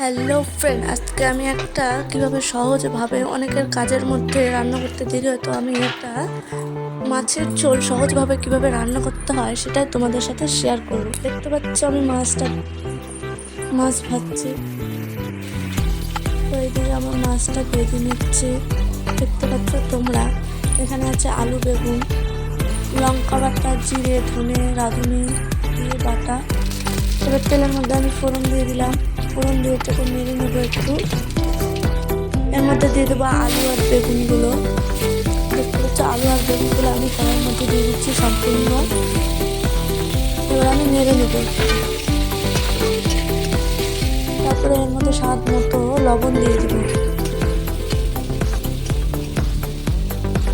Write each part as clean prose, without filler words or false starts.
Hello friend, আজকে আমি একটা কিভাবে সহজভাবে অনেকের কাজের মধ্যে রান্না করতে দেরি হয়, তো আমি একটা মাছের ঝোল সহজভাবে কিভাবে রান্না করতে হয় সেটাই তোমাদের সাথে শেয়ার করব। দেখতে পাচ্ছ আমি মাছ ভাজছি, তো এইদিকে আমার মাছটা ভেজে নিচ্ছি। দেখতে পাচ্ছ তোমরা, এখানে আছে আলু, বেগুন, লঙ্কা বাটা, জিরে, ধনে, রাঁধুনি দিয়ে বাটা। এবার তেলের মধ্যে আমি ফোড়ন দিয়ে দিলাম। ফোড়ন দিয়ে এটাকে নেড়ে নেবো একটু। এর মধ্যে দিয়ে দেবো আলু আর বেগুনগুলো। দেখতে পাচ্ছ আলু আর বেগুনগুলো আমি কড়াইয়ের মধ্যে দিয়ে দিচ্ছি সম্পূর্ণ। এবার আমি নেড়ে নেব। তারপরে এর মধ্যে স্বাদ মতো লবণ দিয়ে দেব।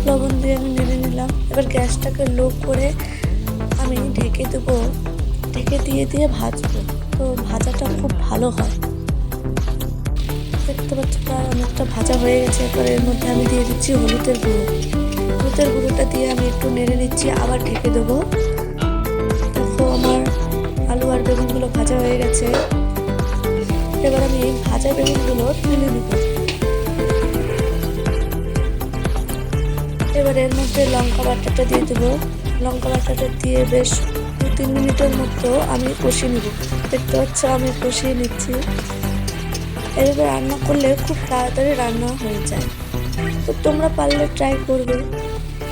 লবণ দিয়ে আমি নেড়ে নিলাম। এবার গ্যাসটাকে লো করে আমি ঢেকে দেবো। ঢেকে দিয়ে ভাজবো, তো ভাজাটা খুব ভালো হয়। দেখতে পাচ্ছি প্রায় অনেকটা ভাজা হয়ে গেছে। এরপর এর মধ্যে আমি দিয়ে দিচ্ছি হলুদের গুঁড়ো। হলুদের গুঁড়োটা দিয়ে আমি একটু নেড়ে নিচ্ছি, আবার ঢেকে দেবো। দেখো আমার আলু আর বেগুনগুলো ভাজা হয়ে গেছে। এবার আমি ভাজা বেগুনগুলো তুলে নেব। এবার এর মধ্যে লঙ্কা বাটাটা দিয়ে দেবো। লঙ্কা বাটাটা দিয়ে বেশ 2-3 মিনিটের মতো আমি কষিয়ে নেব। দেখতে পাচ্ছ আমি কষিয়ে নিচ্ছি। এভাবে রান্না করলে খুব তাড়াতাড়ি রান্না হয়ে যায়, তো তোমরা পারলে ট্রাই করবে।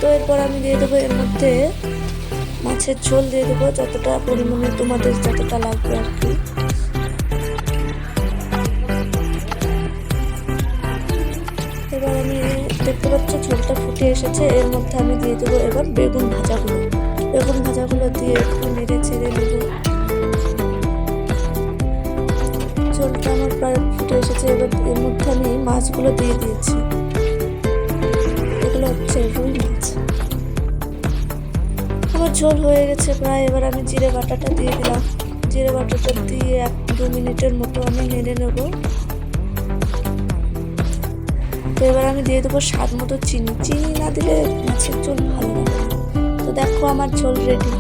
তো এরপর আমি দিয়ে দেবো এর মধ্যে মাছের ঝোল দিয়ে দেবো, যতটা পরিমাণে তোমাদের যতটা লাগবে আর কি। এবার আমি দেখতে পাচ্ছ ঝোলটা ফুটে এসেছে। এর মধ্যে আমি দিয়ে দেবো এবার বেগুন ভাজাগুলো দিয়ে একটু নেড়ে ছেড়ে দেবো। ঝোলটা আমার প্রায় ফুটে এসেছে। এবার এর মধ্যে আমি মাছগুলো দিয়ে দিয়েছি। এগুলো হচ্ছে রুই মাছ। আমার ঝোল হয়ে গেছে প্রায়। এবার আমি জিরে বাটাটা দিয়ে দিলাম। জিরে বাটাটা দিয়ে 1-2 মিনিটের মতো আমি নেড়ে নেব। তো এবার আমি দিয়ে দেবো স্বাদ মতো চিনি। চিনি না দিলে মাছের ঝোল ভালো লাগে না। তো দেখো আমার ঝোল রেডি।